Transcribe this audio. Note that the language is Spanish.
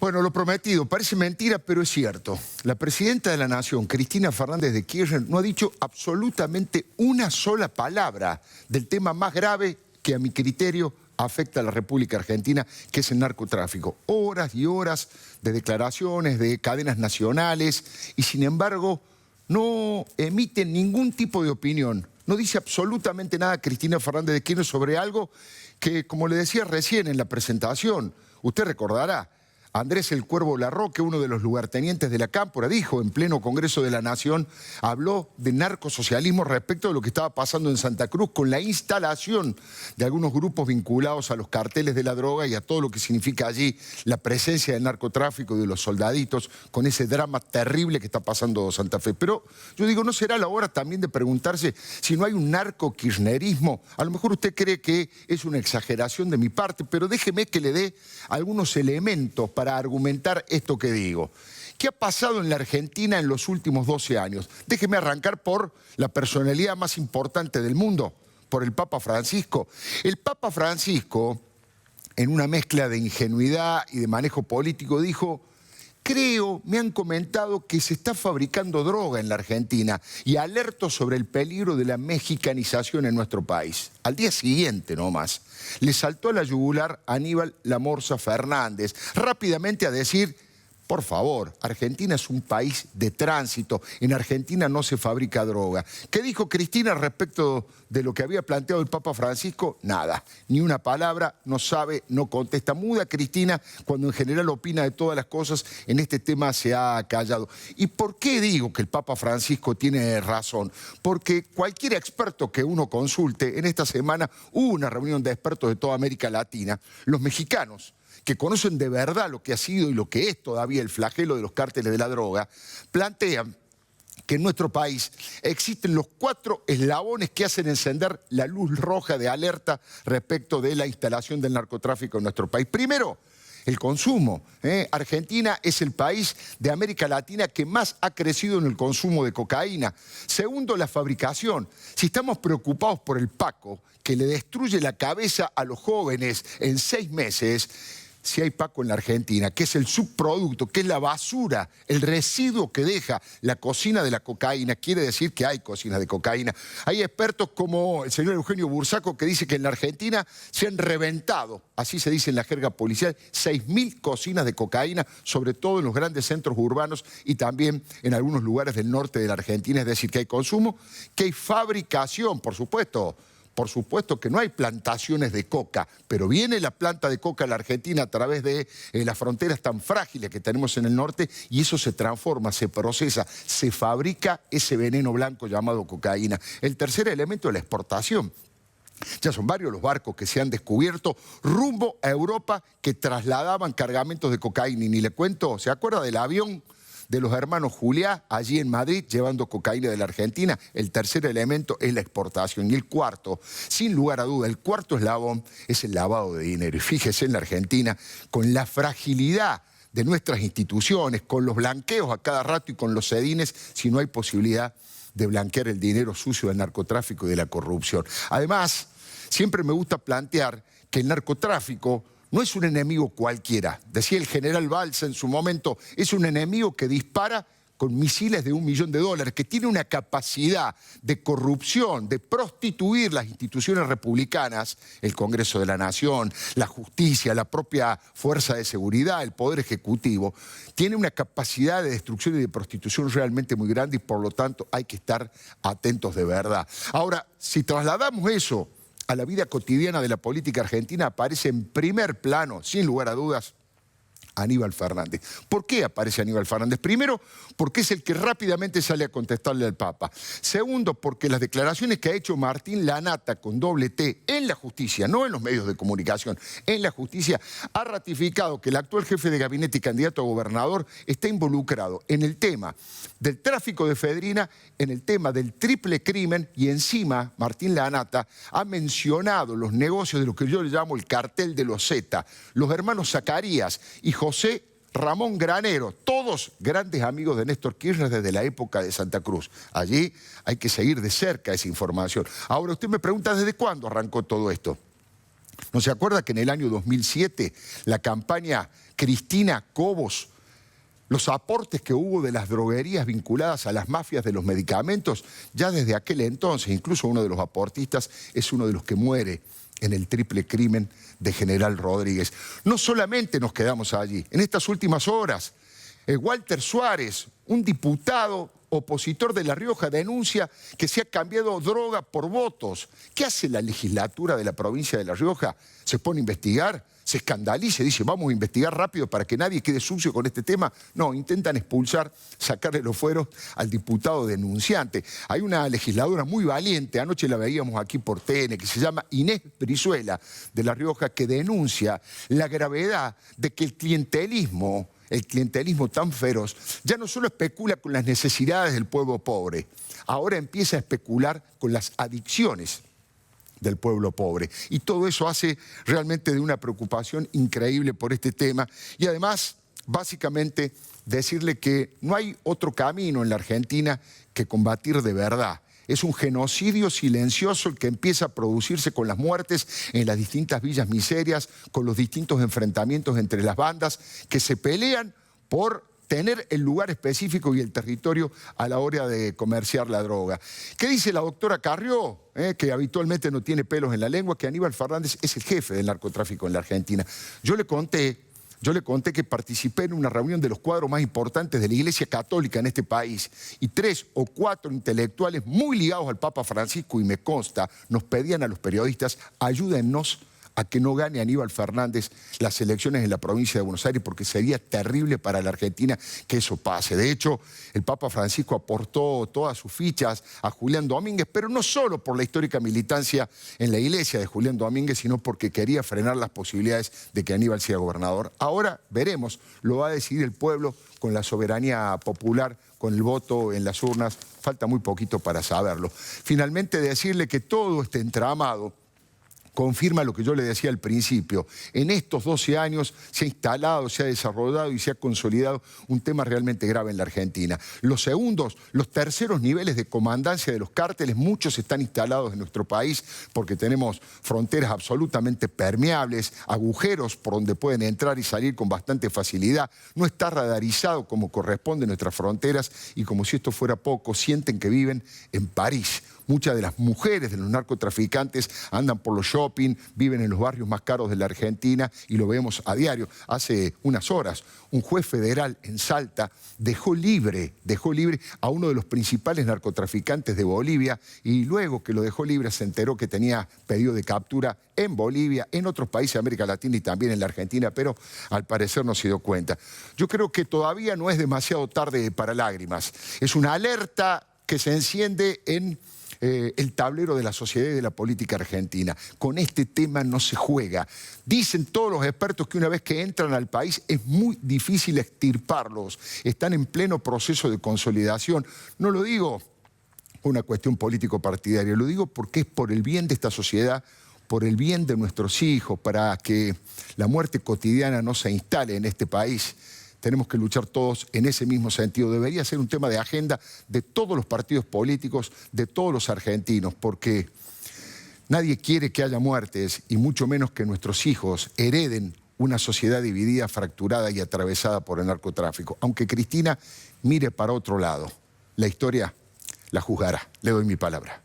Bueno, lo prometido, parece mentira, pero es cierto. La presidenta de la Nación, Cristina Fernández de Kirchner, no ha dicho absolutamente una sola palabra del tema más grave que a mi criterio afecta a la República Argentina, que es el narcotráfico. Horas y horas de declaraciones, de cadenas nacionales, y sin embargo no emite ningún tipo de opinión. No dice absolutamente nada Cristina Fernández de Kirchner sobre algo que, como le decía recién en la presentación, usted recordará, Andrés el Cuervo Larroque, uno de los lugartenientes de la Cámpora, dijo en pleno Congreso de la Nación, habló de narcosocialismo respecto de lo que estaba pasando en Santa Cruz con la instalación de algunos grupos vinculados a los carteles de la droga y a todo lo que significa allí la presencia del narcotráfico y de los soldaditos con ese drama terrible que está pasando Santa Fe. Pero yo digo, ¿no será la hora también de preguntarse si no hay un narco-kirchnerismo? A lo mejor usted cree que es una exageración de mi parte, pero déjeme que le dé algunos elementos para argumentar esto que digo. ¿Qué ha pasado en la Argentina en los últimos 12 años? Déjeme arrancar por la personalidad más importante del mundo, por el Papa Francisco. El Papa Francisco, en una mezcla de ingenuidad y de manejo político, dijo: creo, me han comentado que se está fabricando droga en la Argentina y alerto sobre el peligro de la mexicanización en nuestro país. Al día siguiente nomás, le saltó a la yugular a Aníbal Lamorza Fernández, rápidamente a decir: por favor, Argentina es un país de tránsito, en Argentina no se fabrica droga. ¿Qué dijo Cristina respecto de lo que había planteado el Papa Francisco? Nada, ni una palabra, no sabe, no contesta. Muda Cristina, cuando en general opina de todas las cosas, en este tema se ha callado. ¿Y por qué digo que el Papa Francisco tiene razón? Porque cualquier experto que uno consulte, en esta semana hubo una reunión de expertos de toda América Latina, los mexicanos, que conocen de verdad lo que ha sido y lo que es todavía el flagelo de los cárteles de la droga, plantean que en nuestro país existen los 4 eslabones que hacen encender la luz roja de alerta respecto de la instalación del narcotráfico en nuestro país. Primero, el consumo. Argentina es el país de América Latina que más ha crecido en el consumo de cocaína. Segundo, la fabricación. Si estamos preocupados por el Paco, que le destruye la cabeza a los jóvenes en 6 meses, si hay Paco en la Argentina, que es el subproducto, que es la basura, el residuo que deja la cocina de la cocaína, quiere decir que hay cocinas de cocaína. Hay expertos como el señor Eugenio Bursaco que dice que en la Argentina se han reventado, así se dice en la jerga policial, 6.000 cocinas de cocaína, sobre todo en los grandes centros urbanos y también en algunos lugares del norte de la Argentina. Es decir, que hay consumo, que hay fabricación, por supuesto. Por supuesto que no hay plantaciones de coca, pero viene la planta de coca a la Argentina a través de las fronteras tan frágiles que tenemos en el norte y eso se transforma, se procesa, se fabrica ese veneno blanco llamado cocaína. El tercer elemento es la exportación. Ya son varios los barcos que se han descubierto rumbo a Europa que trasladaban cargamentos de cocaína. Y ni le cuento, ¿se acuerda del avión de los hermanos Juliá, allí en Madrid, llevando cocaína de la Argentina? El tercer elemento es la exportación. Y el cuarto, sin lugar a duda, el cuarto eslabón es el lavado de dinero. Y fíjese en la Argentina, con la fragilidad de nuestras instituciones, con los blanqueos a cada rato y con los sedines, si no hay posibilidad de blanquear el dinero sucio del narcotráfico y de la corrupción. Además, siempre me gusta plantear que el narcotráfico no es un enemigo cualquiera. Decía el general Balsa en su momento, es un enemigo que dispara con misiles de $1 millón, que tiene una capacidad de corrupción, de prostituir las instituciones republicanas, el Congreso de la Nación, la justicia, la propia fuerza de seguridad, el Poder Ejecutivo. Tiene una capacidad de destrucción y de prostitución realmente muy grande y por lo tanto hay que estar atentos de verdad. Ahora, si trasladamos eso a la vida cotidiana de la política argentina, aparece en primer plano, sin lugar a dudas, Aníbal Fernández. ¿Por qué aparece Aníbal Fernández? Primero, porque es el que rápidamente sale a contestarle al Papa. Segundo, porque las declaraciones que ha hecho Martín Lanata con doble T en la justicia, no en los medios de comunicación, en la justicia, ha ratificado que el actual jefe de gabinete y candidato a gobernador está involucrado en el tema del tráfico de efedrina, en el tema del triple crimen y encima Martín Lanata ha mencionado los negocios de lo que yo le llamo el cartel de los Z, los hermanos Zacarías y José Ramón Granero, todos grandes amigos de Néstor Kirchner desde la época de Santa Cruz. Allí hay que seguir de cerca esa información. Ahora usted me pregunta, ¿desde cuándo arrancó todo esto? ¿No se acuerda que en el año 2007 la campaña Cristina Cobos, los aportes que hubo de las droguerías vinculadas a las mafias de los medicamentos, ya desde aquel entonces, incluso uno de los aportistas es uno de los que muere en el triple crimen de General Rodríguez. No solamente nos quedamos allí, en estas últimas horas, Walter Suárez, un diputado opositor de La Rioja, denuncia que se ha cambiado droga por votos. ¿Qué hace la legislatura de la provincia de La Rioja? Se pone a investigar, se escandaliza y dice vamos a investigar rápido para que nadie quede sucio con este tema. No, intentan expulsar, sacarle los fueros al diputado denunciante. Hay una legisladora muy valiente, anoche la veíamos aquí por TN, que se llama Inés Brizuela de La Rioja, que denuncia la gravedad de que el clientelismo tan feroz, ya no solo especula con las necesidades del pueblo pobre, ahora empieza a especular con las adicciones del pueblo pobre. Y todo eso hace realmente de una preocupación increíble por este tema. Y además, básicamente, decirle que no hay otro camino en la Argentina que combatir de verdad. Es un genocidio silencioso el que empieza a producirse con las muertes en las distintas villas miserias, con los distintos enfrentamientos entre las bandas que se pelean por tener el lugar específico y el territorio a la hora de comerciar la droga. ¿Qué dice la doctora Carrió, que habitualmente no tiene pelos en la lengua, que Aníbal Fernández es el jefe del narcotráfico en la Argentina? Yo le conté que participé en una reunión de los cuadros más importantes de la Iglesia Católica en este país y 3 o 4 intelectuales muy ligados al Papa Francisco, y me consta, nos pedían a los periodistas, ayúdennos a que no gane Aníbal Fernández las elecciones en la provincia de Buenos Aires, porque sería terrible para la Argentina que eso pase. De hecho, el Papa Francisco aportó todas sus fichas a Julián Domínguez, pero no solo por la histórica militancia en la iglesia de Julián Domínguez, sino porque quería frenar las posibilidades de que Aníbal sea gobernador. Ahora veremos, lo va a decidir el pueblo con la soberanía popular, con el voto en las urnas. Falta muy poquito para saberlo. Finalmente, decirle que todo este entramado confirma lo que yo le decía al principio. En estos 12 años se ha instalado, se ha desarrollado y se ha consolidado un tema realmente grave en la Argentina. Los terceros niveles de comandancia de los cárteles, muchos están instalados en nuestro país porque tenemos fronteras absolutamente permeables, agujeros por donde pueden entrar y salir con bastante facilidad. No está radarizado como corresponde en nuestras fronteras y, como si esto fuera poco, sienten que viven en París. Muchas de las mujeres de los narcotraficantes andan por los shopping, viven en los barrios más caros de la Argentina y lo vemos a diario. Hace unas horas, un juez federal en Salta dejó libre a uno de los principales narcotraficantes de Bolivia, y luego que lo dejó libre se enteró que tenía pedido de captura en Bolivia, en otros países de América Latina y también en la Argentina, pero al parecer no se dio cuenta. Yo creo que todavía no es demasiado tarde para lágrimas. Es una alerta que se enciende en el tablero de la sociedad y de la política argentina. Con este tema no se juega. Dicen todos los expertos que una vez que entran al país es muy difícil extirparlos. Están en pleno proceso de consolidación. No lo digo por una cuestión político-partidaria, lo digo porque es por el bien de esta sociedad, por el bien de nuestros hijos, para que la muerte cotidiana no se instale en este país. Tenemos que luchar todos en ese mismo sentido. Debería ser un tema de agenda de todos los partidos políticos, de todos los argentinos, porque nadie quiere que haya muertes y mucho menos que nuestros hijos hereden una sociedad dividida, fracturada y atravesada por el narcotráfico. Aunque Cristina mire para otro lado, la historia la juzgará. Le doy mi palabra.